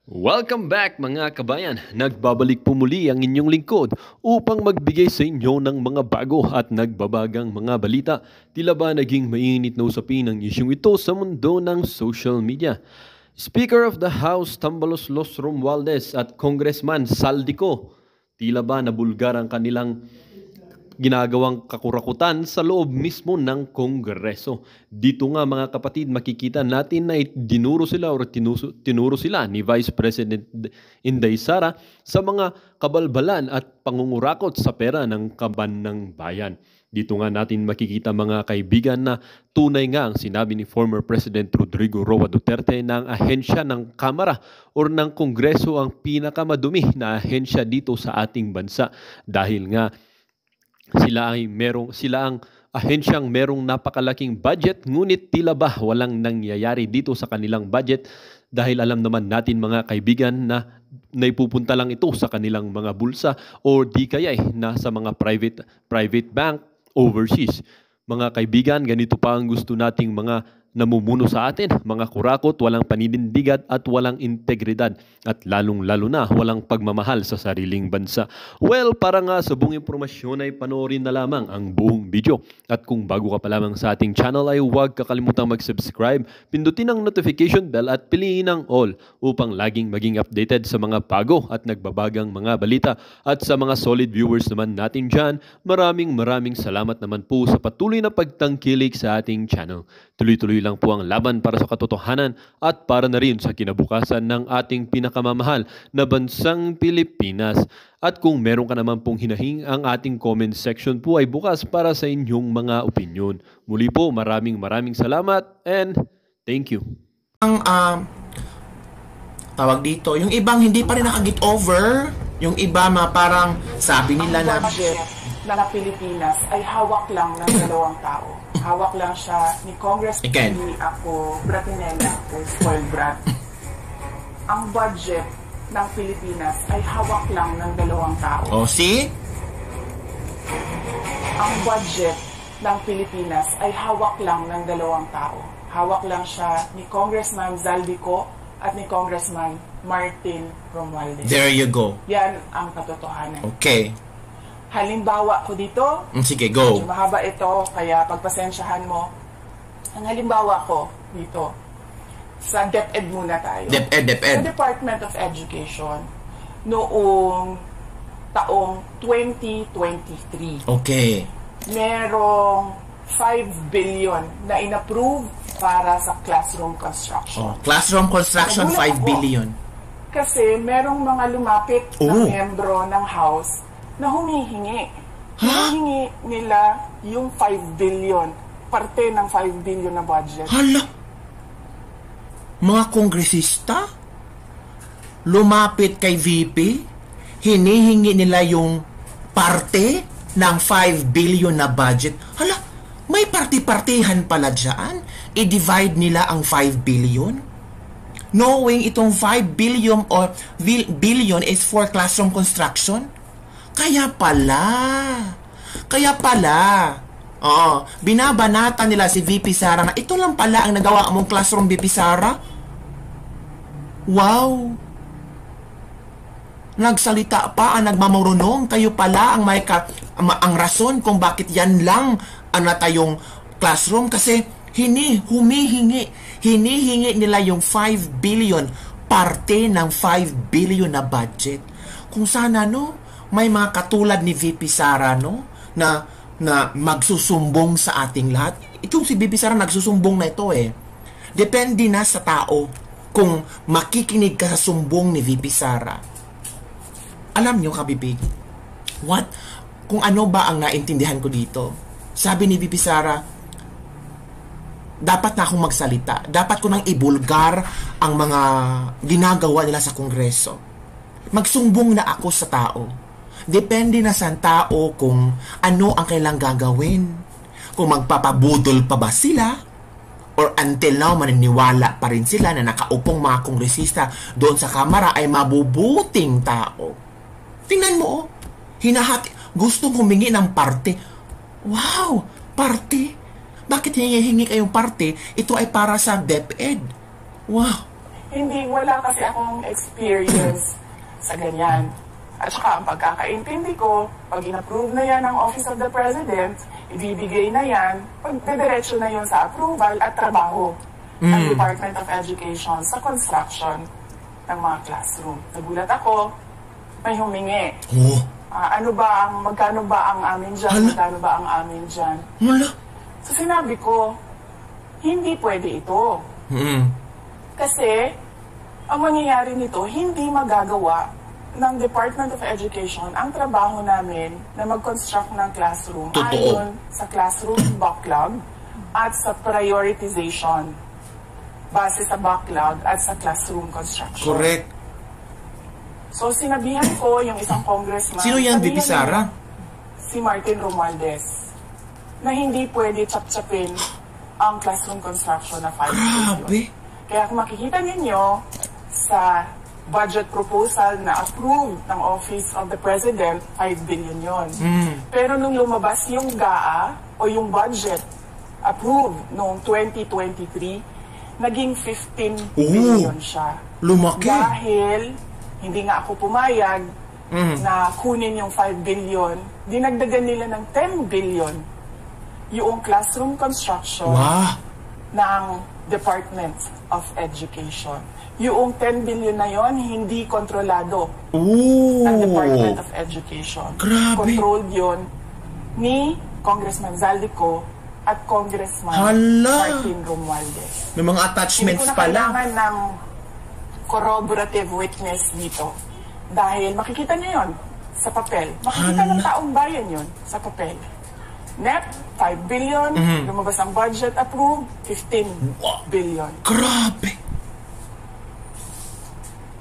Welcome back mga kabayan! Nagbabalik po muli ang inyong lingkod upang magbigay sa inyo ng mga bago at nagbabagang mga balita. Tila ba naging mainit na usapin ang isyong ito sa mundo ng social media? Speaker of the House Tambalos Los Romualdez at Congressman Saldico, tila ba nabulgar ang kanilang ginagawang kakurakutan sa loob mismo ng Kongreso. Dito nga mga kapatid, makikita natin na dinuro sila o tinuro sila ni Vice President Inday Sara sa mga kabalbalan at pangungurakot sa pera ng kaban ng bayan. Dito nga natin makikita mga kaibigan na tunay nga ang sinabi ni former President Rodrigo Roa Duterte na ang ahensya ng Kamara o ng Kongreso ang pinakamadumi na ahensya dito sa ating bansa dahil nga sila ang ahensyang merong napakalaking budget, ngunit tila ba walang nangyayari dito sa kanilang budget dahil alam naman natin mga kaibigan na naipupunta lang ito sa kanilang mga bulsa o di kaya nasa mga private bank overseas. Mga kaibigan, ganito pa ang gusto nating mga namumuno sa atin, mga kurakot, walang paninindigan at walang integridad at lalong-lalo na walang pagmamahal sa sariling bansa. Well, para nga sa buong impormasyon ay panoorin na lamang ang buong video. At kung bago ka pa lamang sa ating channel ay huwag kakalimutang mag-subscribe, pindutin ang notification bell at piliin ang all upang laging maging updated sa mga bago at nagbabagang mga balita. At sa mga solid viewers naman natin dyan, maraming salamat naman po sa patuloy na pagtangkilik sa ating channel. Tuloy-tuloy lang po ang laban para sa katotohanan at para na rin sa kinabukasan ng ating pinakamamahal na bansang Pilipinas. At kung meron ka naman pong hinahing, ang ating comment section po ay bukas para sa inyong mga opinyon. Muli po, maraming salamat and thank you. Ang tawag dito, yung ibang hindi pa rin naka-get over, yung iba parang sabi nila na budget ng Pilipinas ay hawak lang ng dalawang tao. Hawak lang siya ni Congressman ako, Bratinella, o spoiled brat. Ang budget ng Pilipinas ay hawak lang ng dalawang tao. Oh, see? Ang budget ng Pilipinas ay hawak lang ng dalawang tao. Hawak lang siya ni Congressman Zaldico at ni Congressman Martin Romualdez. There you go. Yan ang katotohanan. Okay. Halimbawa ko dito, sige, go. Mahaba ito, kaya pagpasensyahan mo. Ang halimbawa ko dito, sa DepEd muna tayo. DepEd. Sa Department of Education, noong taong 2023. Okay. Merong 5 billion na inapprove para sa classroom construction. Classroom construction, 5 billion. Kasi merong mga lumapit na miyembro ng House na humihingi. Humihingi nila yung 5 billion. Parte ng 5 billion na budget. Hala! Mga kongresista? Lumapit kay VP? Hinihingi nila yung parte ng 5 billion na budget? Hala! May parti-partihan pala dyan? I-divide nila ang 5 billion? Knowing itong 5 billion or billion is for classroom construction? Kaya pala. Binabanata nila si VP Sara na ito lang pala ang nagawa mong classroom, VP Sara. Wow. Nagsalita pa ang nagmamurunong. Kayo pala ang ang rason kung bakit yan lang ang natayong classroom kasi hinihingi nila yung 5 billion, parte ng 5 billion na budget. Kung sana may mga katulad ni VP Sara na magsusumbong sa ating lahat. Itong si VP Sara nagsusumbong na ito Depende na sa tao kung makikinig ka sa sumbong ni VP Sara. Alam nyo kabibig, kung ano ba ang naintindihan ko dito? Sabi ni VP Sara, dapat na akong magsalita. Dapat ko nang ibulgar ang mga ginagawa nila sa Kongreso. Magsumbong na ako sa tao. Depende na sa tao kung ano ang kailang gagawin. Kung magpapabudol pa ba sila or until now maniniwala pa rin sila na nakaupong mga kongresista doon sa Kamara ay mabubuting tao. Tingnan mo, gustong humingi ng parte. Wow, parte? Bakit hingi kayong parte? Ito ay para sa DepEd. Wow. wala kasi akong experience sa ganyan. At saka ang pagkakaintindi ko, pag in-approve na yan ng Office of the President, ibibigay na yan, pagdediretso na yon sa approval at trabaho ng Department of Education sa construction ng mga classroom. Nagulat ako, may humingi. Magkano ba ang amin dyan? Magkano ba ang amin dyan? Wala. So sinabi ko, hindi pwede ito. Kasi, ang mangyayari nito, hindi magagawa ng Department of Education ang trabaho namin na mag-construct ng classroom ayon sa classroom backlog at sa prioritization base sa backlog at sa classroom construction. Correct. So, sinabihan ko yung isang congressman. Sino yan, VP Sara? Si Martin Romualdez. Na hindi pwede chap-chapin ang classroom construction na 5 billion. Grabe. Kaya kung makikita ninyo sa budget proposal na approved ng Office of the President, 5 billion yon. Pero nung lumabas yung GAA o yung budget approved noong 2023, naging 15 billion siya. Lumaki. Dahil hindi nga ako pumayag na kunin yung 5 billion, dinagdagan nila ng 10 billion yung classroom construction ng Department of Education. Yung 10 billion na yon hindi kontrolado ng Department of Education. Grabe. Controlled yon ni Congressman Zaldico at Congressman Martin Romualdez. May mga attachments pala. Hindi ko na kailangan ng corroborative witness dito. Dahil makikita niyo yon sa papel. Makikita ng taong bayan yon sa papel. Net, 5 billion. Lumabas ang budget approved, 15 billion. Grabe.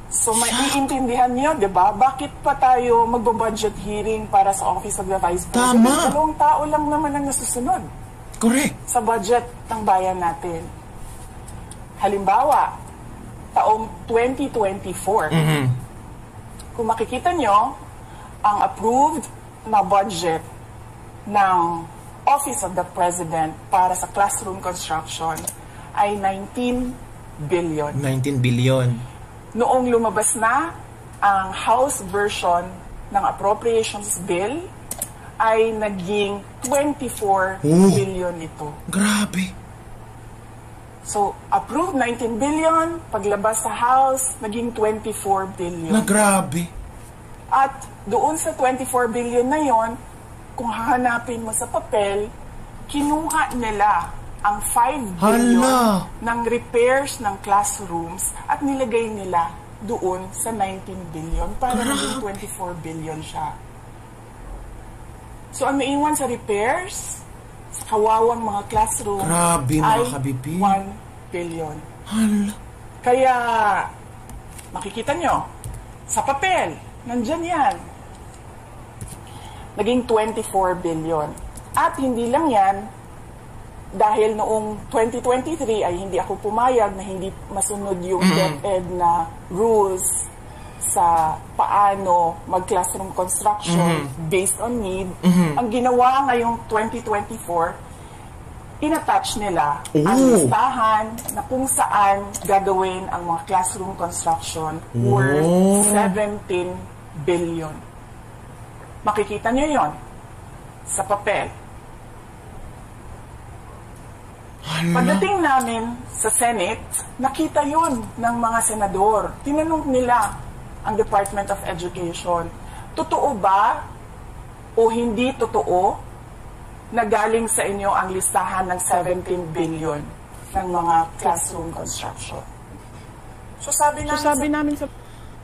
So, maiintindihan niyo, di ba? Bakit pa tayo magbo-budget hearing para sa Office of the Vice President? Tama. 2 tao lang naman ang nasusunod. Correct. Sa budget ng bayan natin. Halimbawa, taong 2024, kung makikita nyo, ang approved na budget ng Office of the President para sa classroom construction ay 19 billion. 19 billion. Noong lumabas na ang House version ng Appropriations Bill, ay naging 24 billion ito. Grabe. So, approved 19 billion, paglabas sa House, naging 24 billion. Na grabe. At doon sa 24 billion na yon, kung hahanapin mo sa papel, kinuha nila ang 5 billion ng repairs ng classrooms at nilagay nila doon sa 19 billion para maging 24 billion siya. So, ang naiwan sa repairs, sa kawawang mga classroom, ay 1 billion. Hala. Kaya, makikita nyo, sa papel, nandyan yan. Naging 24 billion. At hindi lang yan, dahil noong 2023 ay hindi ako pumayag na hindi masunod yung DepEd na rules sa paano mag-classroom construction based on need. Ang ginawa ngayong 2024, inattach nila ang listahan na kung saan gagawin ang mga classroom construction worth 17 billion. Makikita niyo yon sa papel. Pagdating namin sa Senate, nakita yun ng mga senador. Tinanong nila ang Department of Education, totoo ba o hindi totoo na galing sa inyo ang listahan ng 17 billion ng mga classroom construction? So sabi namin sa...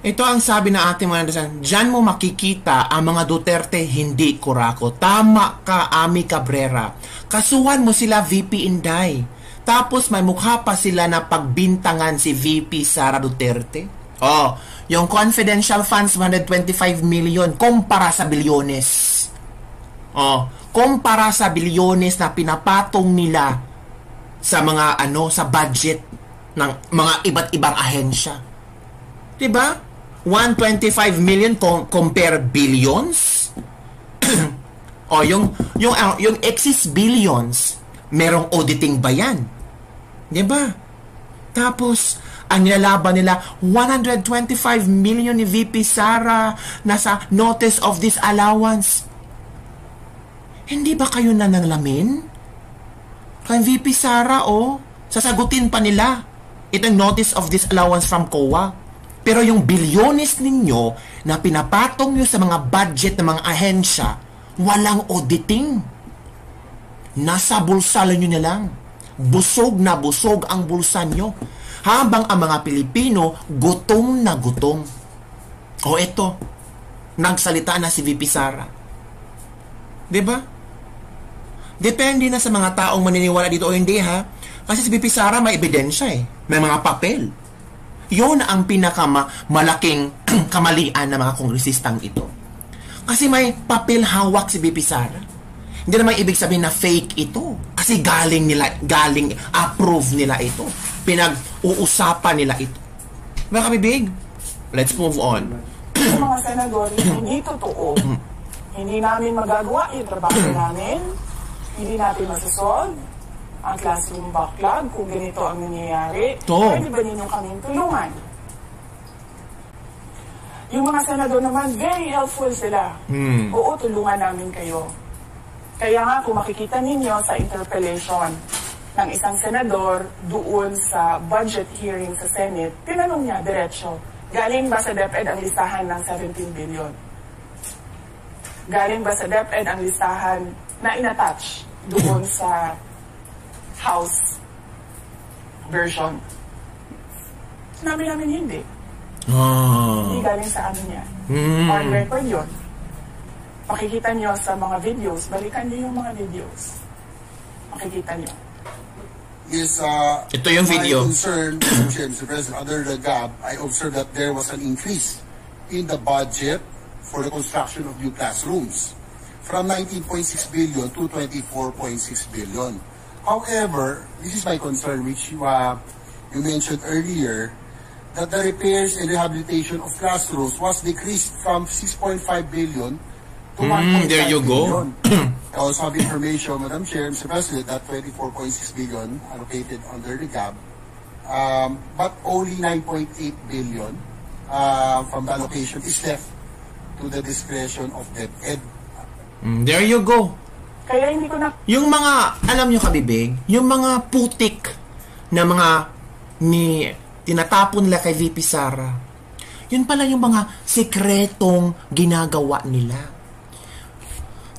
Ito ang sabi na ating mga nadasan, diyan mo makikita ang mga Duterte hindi kurako. Tama ka, Ami Cabrera. Kasuhan mo sila VP Inday. Tapos may mukha pa sila na pagbintangan si VP Sara Duterte. Oh, yung confidential funds 125 million kumpara sa bilyones. Oh, kumpara sa bilyones na pinapatong nila sa mga sa budget ng mga iba't ibang ahensya. 'Di ba? 125 million compare billions. O yung excess billions, merong auditing ba yan? 'Di ba? Tapos Ang nilalaban nila, 125 million ni VP Sara nasa notice of disallowance. Hindi ba kayo nanalamin? Kay VP Sara, sasagutin pa nila itong notice of disallowance from COA. Pero yung bilyones ninyo na pinapatong nyo sa mga budget ng mga ahensya, walang auditing. Nasa bulsa nyo na lang. Busog na busog ang bulsa nyo. Habang ang mga Pilipino, gutom na gutom. O eto, nagsalita na si VP Sara. Diba? Depende na sa mga taong maniniwala dito o hindi, ha? Kasi si VP Sara may ebidensya may mga papel. Yun ang pinakamalaking kamalian ng mga kongresistang ito. Kasi may papel hawak si VP Sara. Hindi naman ibig sabihin na fake ito. Kasi galing approve nila ito. Pinag-uusapan nila ito. Mga kabibig, let's move on. Sa mga senador, hindi totoo. Hindi namin magagawa yung trabaho namin. Hindi natin masasolve ang classroom backlog kung ganito ang nangyayari. Pwede ba ninyong kaming tulungan? Yung mga senador naman, very helpful sila. Oo, tulungan namin kayo. Kaya nga, kung makikita ninyo sa interpellation ng isang senador doon sa budget hearing sa Senate, tinanong niya, diretsyo, galing ba sa DepEd ang listahan ng 17 billion? Galing ba sa DepEd ang listahan na inattach doon sa House version? Sinabi namin hindi. Hindi galing sa ano niya. On record yun. Makikita nyo sa mga videos, balikan nyo yung mga videos. Makikita nyo. Yes, ito yung video. My concern, Mr. President, under the GAB, I observed that there was an increase in the budget for the construction of new classrooms from 19.6 billion to 24.6 billion. However, this is my concern, which you mentioned earlier, that the repairs and rehabilitation of classrooms was decreased from 6.5 billion to 1.5 there you billion. go. I also have information, Madam Chair, Mr. President, that 24.6 billion allocated under the GAB, but only 9.8 billion from the allocation is left to the discretion of DepEd. There you go. Kaya hindi ko na... Yung mga, alam nyo kabibig, yung mga putik na mga tinatapon nila kay VP Sara, yun pala yung mga sekretong ginagawa nila.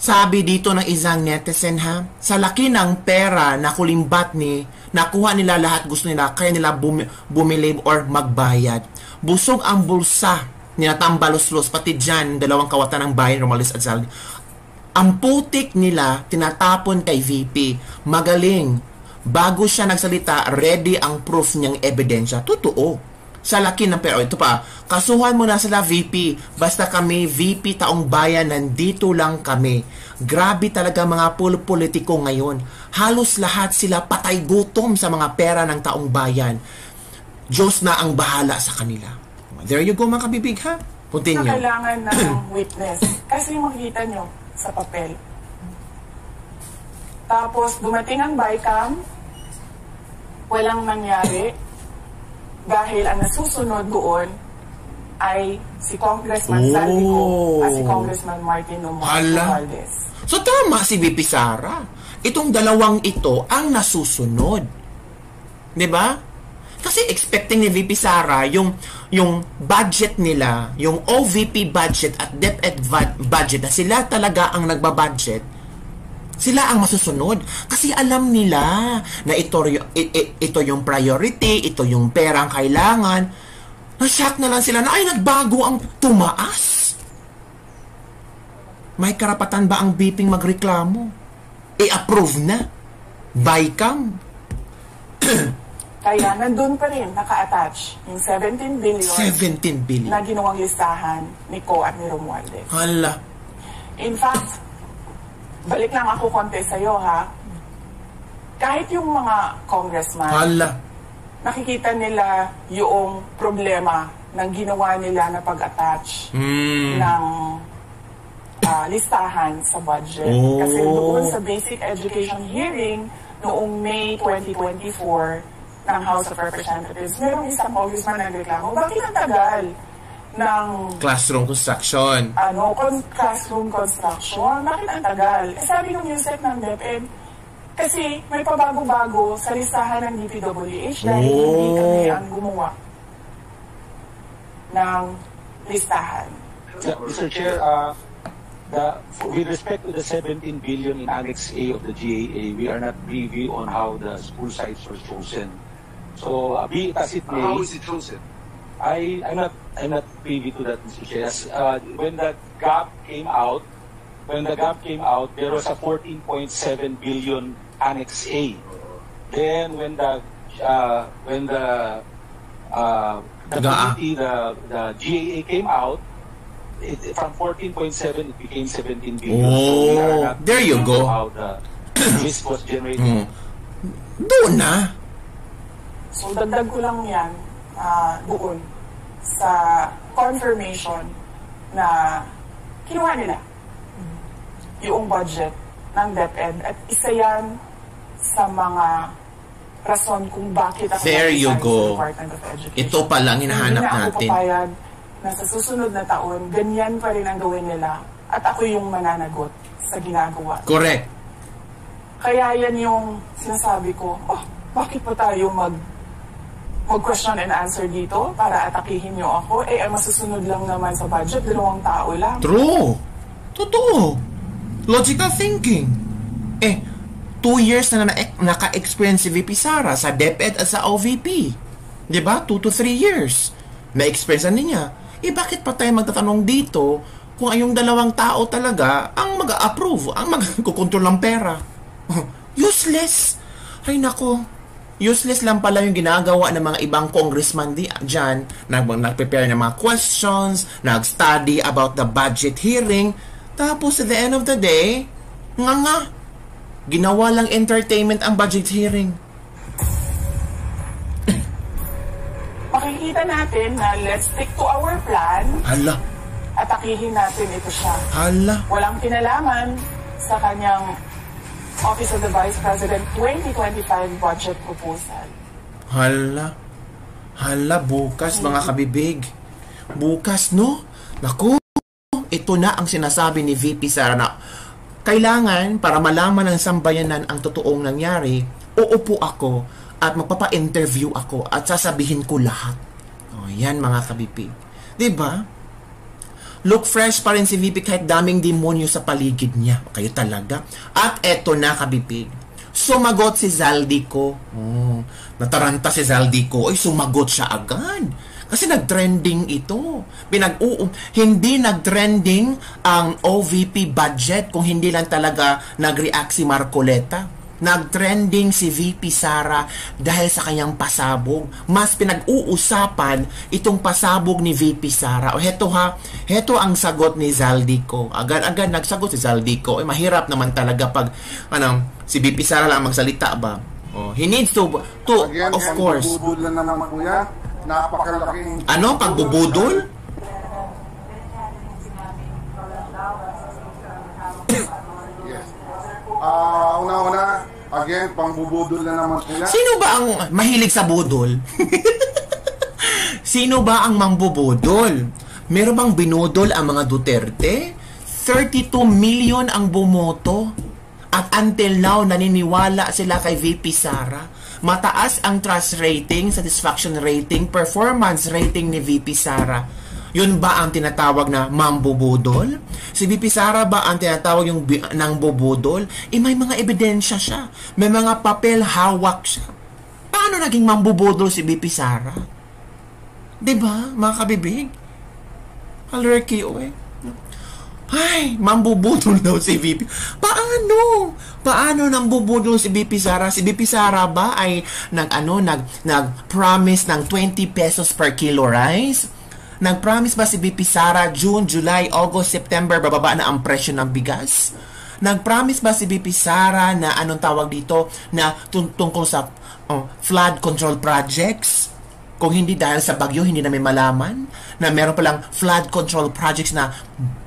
Sabi dito ng isang netizen, sa laki ng pera na kulimbat nakuha nila lahat gusto nila, kaya nila bumili or magbayad. Busog ang bulsa, ninatambalos-los, pati dyan, dalawang kawatan ng bayan, Romales at Saldi. Ang putik nila, tinatapon kay VP. Magaling. Bago siya nagsalita, ready ang proof niyang ebidensya. Totoo. Sa laki ng pera. Ito pa, kasuhan mo na sila VP. Basta kami, VP taong bayan, nandito lang kami. Grabe talaga mga politiko ngayon. Halos lahat sila patay gutom sa mga pera ng taong bayan. Diyos na ang bahala sa kanila. There you go mga kabibig, ha? Continue. Na kailangan ng witness. Kasi makikita nyo sa papel. Tapos, dumating ang BICAM, walang nangyari dahil ang nasusunod doon ay si Congressman Saldico at si Congressman Martin Romualdez. So, tama si VP Sara. Itong dalawang ito ang nasusunod. Diba? Kasi expecting ni VP Sara yung budget nila, yung OVP budget at DepEd budget na sila talaga ang nagbabudget, sila ang masusunod. Kasi alam nila na ito yung priority, ito yung perang kailangan. Na-shock na lang sila na ay nagbago ang tumaas. May karapatan ba ang BIPing magreklamo? I-approve na. BICAM. Kaya nandun pa rin, naka-attach yung 17 billion na ginawang listahan ni Co at ni Romualdez. Hala. In fact, balik lang ako konti sa'yo, ha? Kahit yung mga congressman, nakikita nila yung problema ng ginawa nila na pag-attach ng listahan sa budget. Kasi doon sa basic education hearing noong May 2024, ng House of Representatives, merong isang congressman na nagreklamo, bakit ang tagal ng Classroom construction. classroom construction? Bakit ang tagal? Sabi ng USEC ng DepEd, kasi may pabago-bago sa listahan ng DPWH dahil hindi kami ang gumawa ng listahan. Mr. Chair, with respect to the 17 billion in Annex A of the GAA, we are not privy on how the school sites were chosen. So, be it as it may, How is it chosen? I'm not privy to that, Mr. Chair. When the gap came out, there was a 14.7 billion Annex A. Then when the GAA came out, from 14.7 it became 17 billion. Oh, there you go. How the list was generated. Doon na. So, dagdag ko lang yan doon sa confirmation na kinuha nila yung budget ng DepEd at isa yan sa mga rason kung bakit ako There you go. sa Department of Education. Ito pa lang hinahanap Hindi na natin. ako papayag na sa susunod na taon, ganyan pa rin ang gawin nila at ako yung mananagot sa ginagawa. Correct. Kaya yan yung sinasabi ko, bakit pa tayo mag-question and answer dito para atakihin nyo ako? Masusunod lang naman sa budget, 2 tao lang. True. Totoo. Logical thinking. 2 years na naka-experience si VP Sara sa DepEd at sa OVP. Diba? 2 to 3 years. Na-experience na niya. Bakit pa tayo magtatanong dito kung yung 2 tao talaga ang mag-approve, ang mag-control ng pera? Useless. Ay nako. Useless lang pala yung ginagawa ng mga ibang congressman dyan. Nag-prepare ng mga questions, nag-study about the budget hearing. Tapos at the end of the day, ginawa lang entertainment ang budget hearing. Makikita natin na let's stick to our plan. Hala. Atakihin natin ito siya. Hala. Walang kinalaman sa kanyang Office of the Vice President 2025 budget proposal. Hala. Hala, bukas mga kabibig. Bukas, no? Naku, ito na ang sinasabi ni VP Sara na kailangan para malaman ng sambayanan ang totoong nangyari, uupo ako at magpapa-interview ako at sasabihin ko lahat. Yan mga kabibig. Diba? Look fresh pa rin si VP kahit daming demonyo sa paligid niya. Kayo talaga. At eto na kabibig. Sumagot si Zaldico. Nataranta si Zaldico. Sumagot siya agad. Kasi nag-trending ito. Hindi nag-trending ang OVP budget kung hindi lang talaga nag-react si Marcoleta. Nag-trending si VP Sara dahil sa kanyang pasabog. Mas pinag-uusapan itong pasabog ni VP Sara. Heto ang sagot ni Zaldico. Agad-agad nagsagot si Zaldico. Mahirap naman talaga pag si VP Sara lang magsalita ba. He needs to Again, of course. Pagbubudol na naman po yan. Napakalaking... Pagbubudol? Yes. Una-una, again, pangbubudol na naman po yan. Sino ba ang mahilig sa budol? Sino ba ang mangbubudol? Meron bang binudol ang mga Duterte? 32 million ang bumoto. At until now, naniniwala sila kay VP Sara. Mataas ang trust rating, satisfaction rating, performance rating ni VP Sara. Yun ba ang tinatawag na mambubudol? Si VP Sara ba ang tinatawag yung ng bubudol? May mga ebidensya siya. May mga papel hawak siya. Paano naging mambubudol si VP Sara? Diba, mga kabibig? Alerky, Ay, mambubudol daw si VP. Paano nambubudol si VP Sara? Si VP Sara ba ay nag-promise ng 20 pesos per kilo rice? Nag-promise ba si VP Sara June, July, August, September bababa na ang presyo ng bigas? Nag-promise ba si VP Sara na na tungkol sa flood control projects? Kung hindi dahil sa bagyo, hindi namin malaman na meron palang flood control projects na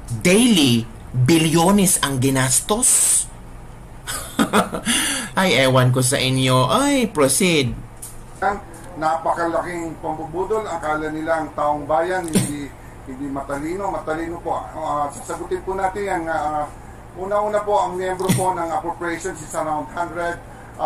daily bilyones ang ginastos. Ay, ewan ko sa inyo. Ay, proceed. Napakalaking pambubudol. Akala nila ang taong bayan hindi matalino. Matalino po. Sasagutin po natin yan. Una-una po, ang miyembro po ng appropriations is around 139.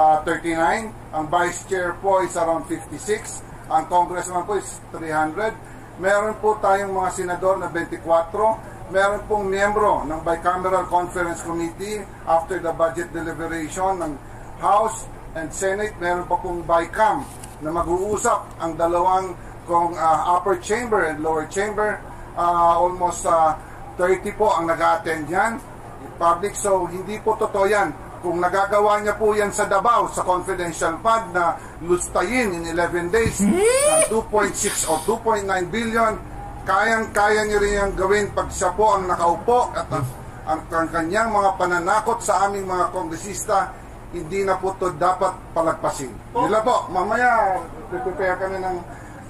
Ang vice chair po is around 56. Ang congressman po is 300. Meron po tayong mga senador na 24. Meron pong miyembro ng Bicameral Conference Committee after the budget deliberation ng House and Senate. Meron pa pong BICAM na mag-uusap ang dalawang upper chamber and lower chamber. Almost 30 po ang nag-attend yan public, so hindi po totoo yan. Kung nagagawa niya po yan sa Davao sa confidential fund na lustayin in 11 days ng 2.6 o 2.9 billion, kayang-kaya niya rin yung gawin pag siya po ang nakaupo at ang kanyang mga pananakot sa aming mga kongresista, hindi na po ito dapat palagpasin. Nila po, mamaya prepare kami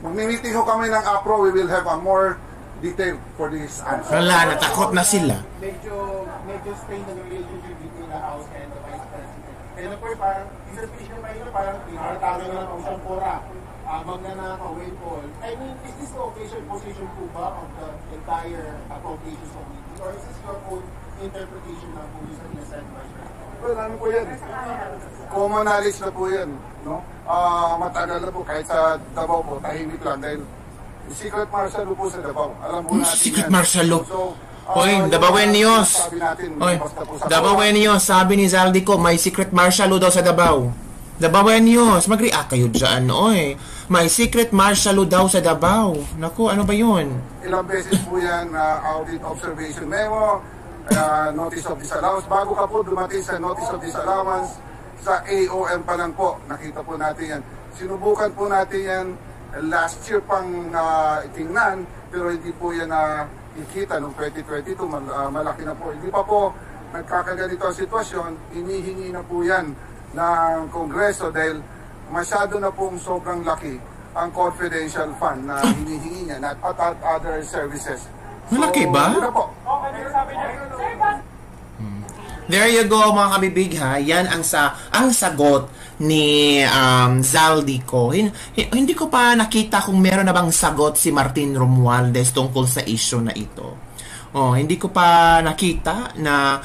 mag-meeting ho kami ng APRO, we will have a more detail for this answer. Wala, natakot na sila. Medyo strained ang relationship between the House and the Vice President. Kaya po parang, interpretation ba yun, parang pinaratago na lang ang isang pora, abang na nakaka-win call. I mean, is this the official position po ba of the entire appropriations committee? Or is this your own interpretation ng police and the Vice President? Well, ano po yan? Common knowledge na po yan. No? Matagal na po, kahit sa Davao po, tahimik lang dahil secret martial law po sa Davao. Alam po natin Secret yan. martial law. So, Oy, Davaoenos. Oy, Davaoenos, sabi ni Zaldico, may secret martial law daw sa Davao. Davaoenos, mag-react kayo dyan, oy. May secret martial law daw sa Davao. Naku, ano ba yun? Ilang beses po yan, audit observation memo, notice of disallowance. Bago ka po dumating sa notice of disallowance, sa AOM pa lang po, nakita po natin yan. Sinubukan po natin yan last year pang itingnan, pero hindi po yan ikita noong 2022, malaki na po. Hindi pa po nagkakaganito ang sitwasyon, inihingi na po yan ng Kongreso dahil masyado na pong sobrang laki ang confidential fund na hinihingi niya at other services. Malaki ba? Yun na po. There you go mga kabibig ha. Yan ang sagot ni Zaldico. Hindi ko pa nakita kung meron na bang sagot si Martin Romualdez tungkol sa issue na ito. Hindi ko pa nakita na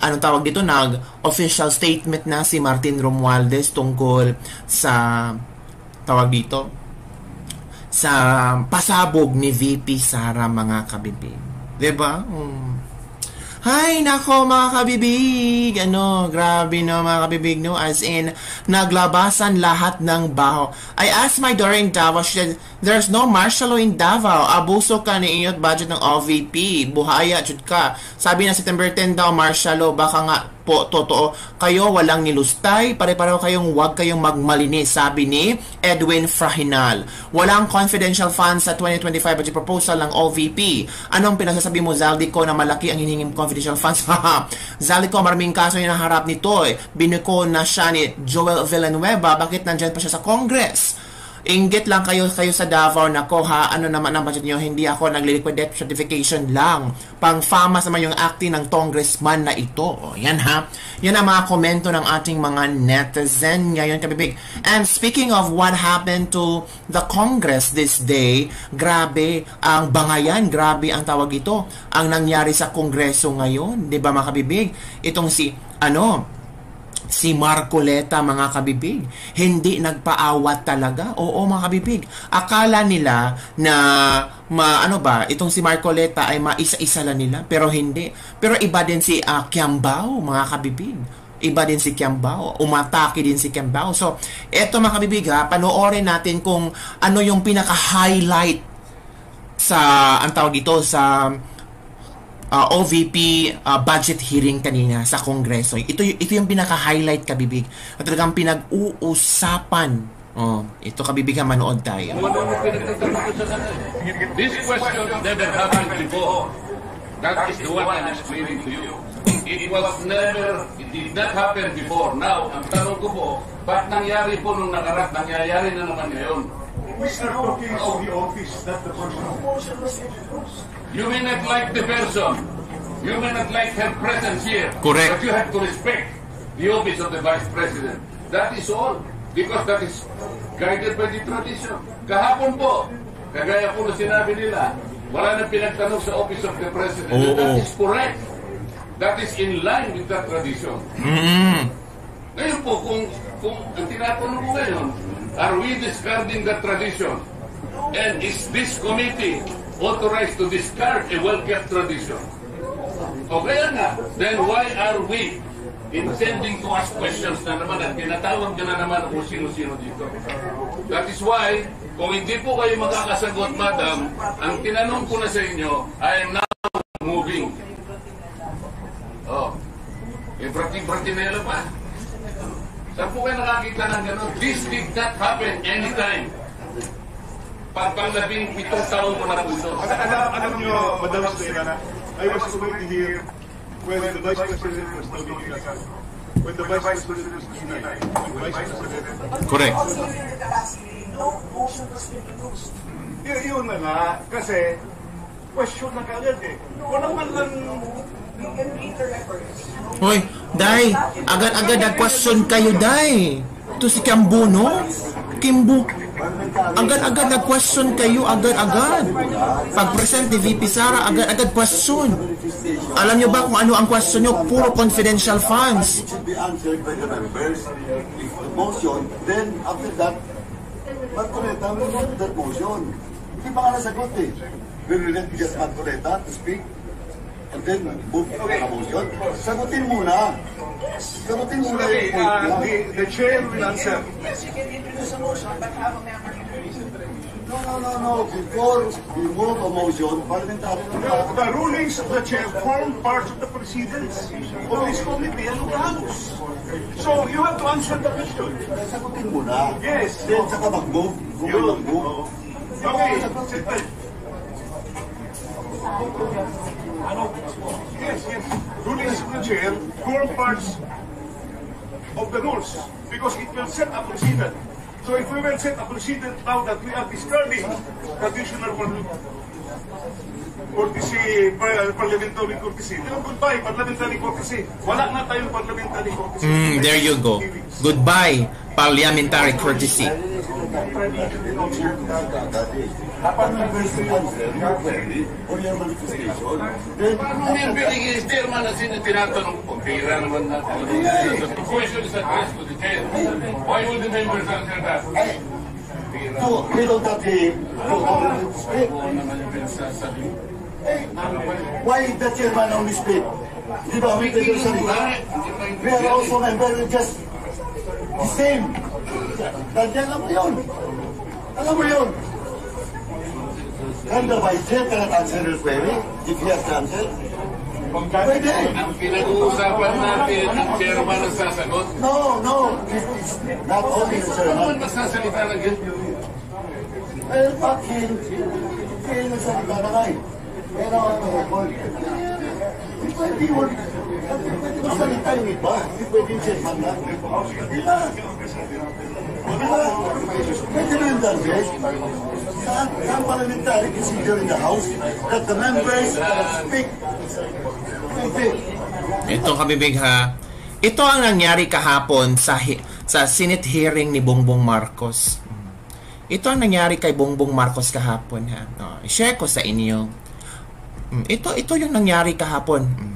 nag-official statement na si Martin Romualdez tungkol sa sa pasabog ni VP Sara mga kabibig. 'Di ba? Hay, nako mga kabibig. Grabe no mga kabibig no. As in, naglabasan lahat ng baho. I asked my daughter in Davao, she said, there's no martial law in Davao. Abuso ka ni iyot budget ng OVP. Buhaya, chud ka. Sabi na September 10 daw, martial law. Baka nga po, totoo. Kayo walang nilustay. Pare-pareho kayong wag kayong magmalinis. Sabi ni Edwin Frahinal. Walang confidential funds sa 2025 budget proposal ng OVP. Anong pinasasabi mo, Zaldico, na malaki ang hinihinging confidential funds? Zaldico, maraming kaso yung naharap nito. Binuko na siya ni Joel Villanueva. Bakit nandyan pa siya sa Congress? Inggit lang kayo sa Davao. Nako ha, ano naman ang budget nyo? Hindi ako nagli-liquidate certification lang. Pang-famas naman yung acting ng congressman na ito. Yan ha. Yan ang mga komento ng ating mga netizen ngayon kabibig. And speaking of what happened to the Congress this day, grabe ang bangayan, grabe ang tawag ito, ang nangyari sa Kongreso ngayon. Diba mga kabibig? Itong si Marcoleta mga kabibig, hindi nagpaawat talaga. Oo mga kabibig, akala nila na itong si Marcoleta ay maisa-isa lang nila, pero hindi. Pero iba din si Kiambao mga kabibig. Iba din si Kiambao, umatake din si Kiambao. So eto mga kabibig ha, panoorin natin kung ano yung pinaka-highlight sa sa OVP budget hearing kanina sa Kongreso. Ito yung pinaka-highlight kabibig. At talagang pinag-uusapan. Ito kabibig, manood tayo. This question never happened before. That is the one I'm explaining to you. It did not happen before. Now, ang tanong ko po, ba't nangyari po nung nakarap, nangyayari na naman ngayon? We are talking of the office, not the person. You may not like the person. You may not like her presence here. Correct. But you have to respect the office of the Vice President. That is all. because that is guided by the tradition. Kahapon po, kagaya po na sinabi nila, wala nang pinagtanong sa Office of the President. That is correct. That is in line with that tradition. Ngayon po, kung ang tinatanong ko ngayon, are we discarding that tradition? And is this committee authorized to discard a well-kept tradition? O kaya nga, then why are we intending to ask questions na naman at tinatawag ka na naman kung sino-sino dito? That is why, kung hindi po kayo makakasagot, madam, ang tinanong ko na sa inyo, I am now moving. Oh, Bratinela pa. Saan po kayo nakakita ng gano'n? This did not happen anytime. Pagpang-labing 7 taon ko na po ito. Alam nyo, Madam Stella, I was waiting here when the Vice President was not being asked. When the Vice President was denied. Vice President. Correct. Yun na nga, kasi question na kagad eh. Walang man lang. Hoy, Day, agad-agad nag-question kayo, Day. Ito si Kimbo. Agad-agad nag-question kayo, agad-agad. Pag-present ni VP Sara, agad-agad question. Alam nyo ba kung ano ang question nyo? Puro confidential funds. It should be answered by the members. If the motion, then after that, Marcoleta will not that motion. Hindi pa ka nasagot eh. Will we let just Marcoleta to speak? And then move to the motion? Sagutin muna. Sagutin muna yung point niya. The chair will answer. Yes, you can introduce a motion, but have a member introduce it. No. Before we move a motion, parliamentary The rulings of the chair form part of the proceedings of this committee and of the House. So you have to answer the question. Sagutin muna. Yes. Then saka mag-move. Kung mag-move. Okay. Yes. Rulings of the chair form parts of the rules because it will set a precedent. So if we will set a precedent now that we are discarding traditional courtesy, parliamentary courtesy, then goodbye, parliamentary courtesy. Wala na tayong parliamentary courtesy. There you go. Goodbye, parliamentary courtesy. Dapat members to answer your query or your manifestation. Paano yung binigay chairman na tinatanong po? Pira naman natin. The question is addressed to the chair. Why would the members answer that? So, we don't have the speak. Why the chairman only speak? Di ba, we can salita? We are also members just the same. Nandiyan lang mo yun. Alam mo yun. Can the vice chair cannot answer your query if he has to answer? Pwede. Ang pinag-uusapan natin, ang chairman ang sasagot. No. It's not only the chairman. Ano masasalita na ganyan? Well, bakit? Kaya nagsalita na kayo. Pero ano record? Pwede magsalita yung iba. Hindi pwede yung chairman na. Diba? Pwede na yung darbes. Saan parliamentary procedure in the House that the members speak? Ito kabibig ha. Ito ang nangyari kahapon sa Senate hearing ni Bongbong Marcos. Ito ang nangyari kay Bongbong Marcos kahapon ha. I-share ko sa inyo. Ito yung nangyari kahapon.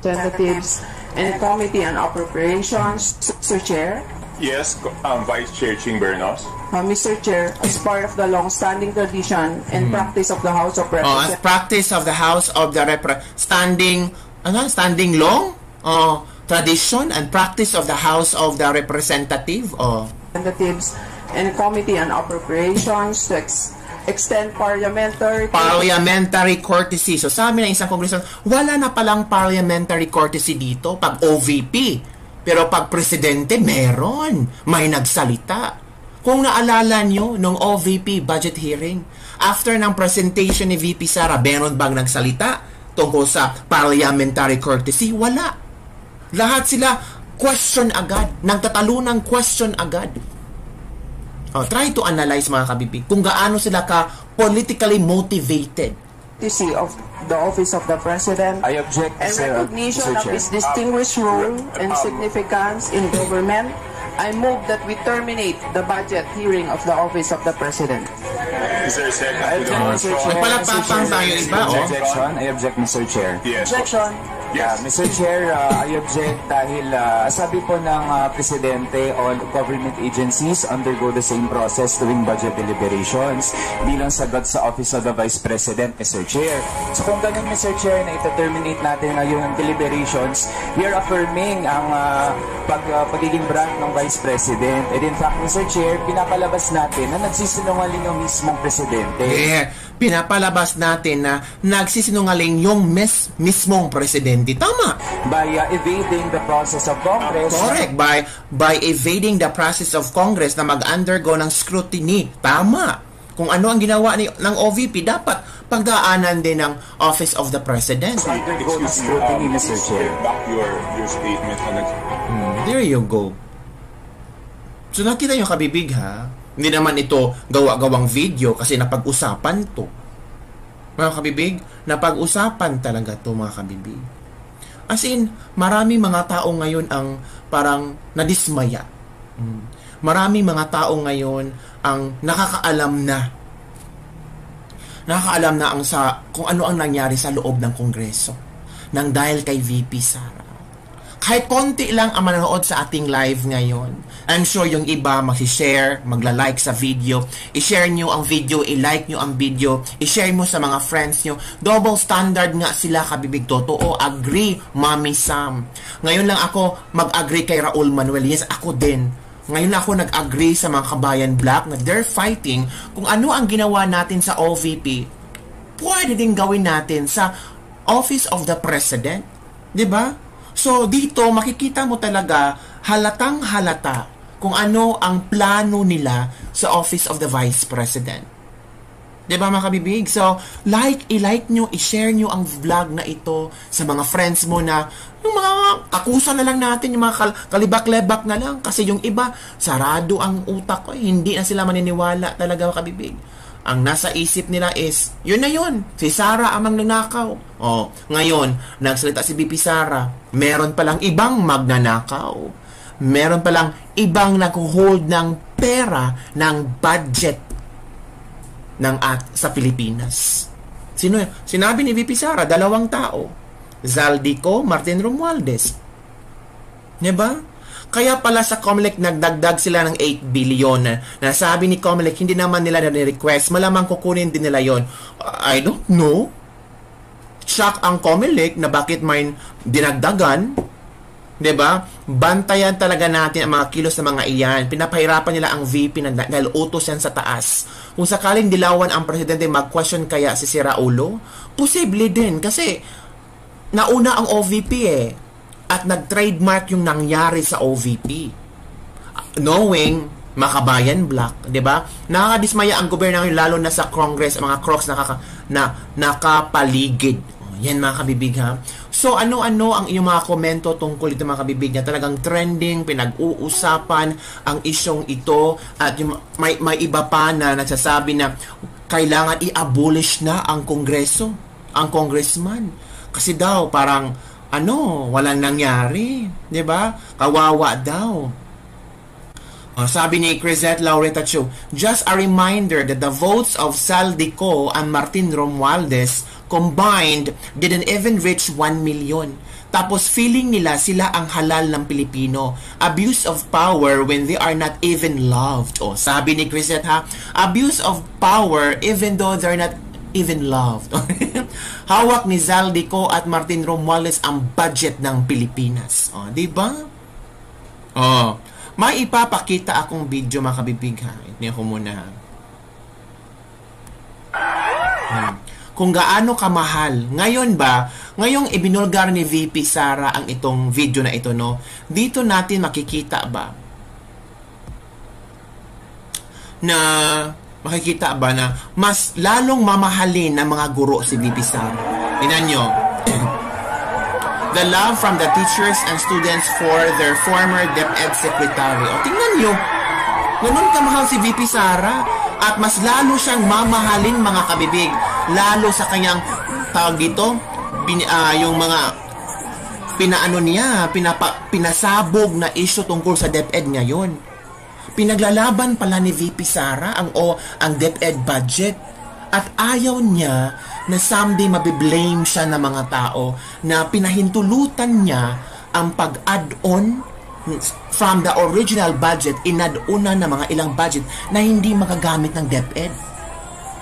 Representatives and Committee on Appropriations, Mr. Chair. Yes, Vice Chair Ching Bernos. Mr. Chair, as part of the long-standing tradition and practice of the House of Representatives. As practice of the House of the standing long tradition and practice of the House of the Representative. Representatives and Committee on Appropriations to extend parliamentary courtesy. So sa amin ng isang kongreso, wala na palang parliamentary courtesy dito pag OVP. Pero pag presidente, meron. May nagsalita. Kung naalala nyo, nung OVP budget hearing, after ng presentation ni VP Sara, meron bang nagsalita tungkol sa parliamentary courtesy? Wala. Lahat sila question agad. Nagtatalunang question agad. Try to analyze mga kabibig kung gaano sila ka politically motivated. Of the Office of the President. I object, and recognition of his distinguished role and significance in government I move that we terminate the budget hearing of the Office of the President. Is there a second to the motion? Nagpalapapang tayo iba, oh. Objection? I object, Mr. Chair. Yes. Objection. Yeah, Mr. Chair, I object dahil sabi po ng Presidente, all government agencies undergo the same process during budget deliberations bilang sagot sa Office of the Vice President, Mr. Chair. So kung ganun, Mr. Chair, na ita-terminate natin ngayon ang deliberations, we are affirming ang pagiging branch ng Vice President. And in fact, Mr. Chair, pinapalabas natin na nagsisinungaling yung mismong Presidente. Yeah, pinapalabas natin na nagsisinungaling yung mismong Presidente. Tama. By evading the process of Congress. Correct. By evading the process of Congress na mag-undergo ng scrutiny. Tama. Kung ano ang ginawa ng OVP, dapat pagdaanan din ng Office of the President. Excuse me, Mr. Chair. Back your statement on it. There you go. So nakita nyo, kabibig, ha? Hindi naman ito gawa-gawang video kasi napag-usapan to. Mga kabibig, napag-usapan talaga to, mga kabibig. As in, marami mga tao ngayon ang parang nadismaya. Marami mga tao ngayon ang nakakaalam na kung ano ang nangyari sa loob ng Kongreso nang dahil kay VP Sara. Kahit konti lang ang manonood sa ating live ngayon, I'm sure yung iba mag-share, magla-like sa video, i-share nyo ang video, i-like nyo ang video, i-share mo sa mga friends nyo. Double standard nga sila, kabibig. Totoo, agree, Mami Sam. Ngayon lang ako mag-agree kay Raul Manuel. Yes, ako din. Ngayon lang ako nag-agree sa mga kabayan black na they're fighting kung ano ang ginawa natin sa OVP. Pwede din gawin natin sa Office of the President. 'Di ba? So, dito, makikita mo talaga, halatang halata kung ano ang plano nila sa Office of the Vice President. Diba, mga kabibig? So, i-like nyo, i-share nyo ang vlog na ito sa mga friends mo na, yung mga kakusa na lang natin, yung mga kalibak-lebak na lang. Kasi yung iba, sarado ang utak ko. Hindi na sila maniniwala talaga, mga kabibig. Ang nasa isip nila is, yun na yun, si Sara amang nanakaw. Oh, ngayon, nagsalita si BP Sara, meron palang ibang magnanakaw. Meron palang ibang nag-hold ng pera ng budget sa Pilipinas. Sino yun? Sinabi ni VP Sara, 2 tao. Zaldico, Martin Romualdez. Diba? Kaya pala sa COMELEC nagdagdag sila ng 8 billion na sabi ni COMELEC hindi naman nila na-request, malamang kukunin din nila yon. I don't know. Shock ang COMELEC na bakit may dinagdagan. 'Di ba? Bantayan talaga natin ang mga kilos ng mga iyan. Pinapahirapan nila ang VP dahil utos yan sa taas. Kung sakaling dilawan ang presidente, mag-question kaya si Raulo? Posible din kasi nauna ang OVP at nag-trademark yung nangyari sa OVP. Knowing makabayan black, 'di ba? Nakakadismaya ang gobyerno lalo na sa Congress, mga crocs nakapaligid. Yan, mga kabibig, ha. So ano-ano ang iyong mga komento tungkol ito, mga kabibig, na talagang trending, pinag-uusapan ang isyong ito at yung, may iba pa na nagsasabi na kailangan i-abolish na ang Kongreso, ang congressman. Kasi daw parang walang nangyari, 'di ba? Kawawa daw. Sabi ni Crisette Laureta Chu, just a reminder that the votes of Zaldico and Martin Romualdez combined didn't even reach 1 million. Tapos feeling nila sila ang halal ng Pilipino. Abuse of power when they are not even loved. Sabi ni Crisette, ha? Abuse of power even though they're not even loved. Hawak ni Zaldico at Martin Romualdez ang budget ng Pilipinas. Di ba? May ipapakita akong video, mga kabibig, ha. Ito ko muna. Kung gaano kamahal. Ngayon ba, ngayong ibinulgar ni VP Sara ang itong video na ito, no? Dito natin makikita ba na mas lalong mamahalin ng mga guro si VP Sara. Tingnan nyo. The love from the teachers and students for their former DepEd secretary. Tingnan nyo. Ganun kamahal si VP Sara. At mas lalo siyang mamahalin, mga kabibig. Lalo sa kanyang tawag dito, yung mga pinaano niya, pinasabog na issue tungkol sa DepEd ngayon. Pinaglalaban pala ni VP Sara ang DepEd budget at ayaw niya na someday mabiblame siya ng mga tao na pinahintulutan niya ang pag-add-on from the original budget, inad-una na mga ilang budget na hindi magagamit ng DepEd.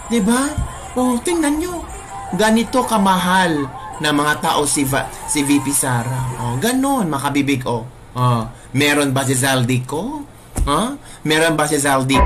Diba? O, tingnan nyo. Ganito kamahal na mga tao si VP Sara. O, ganon, makabibig. Meron ba si Zaldico? Meron ba si Zaldico?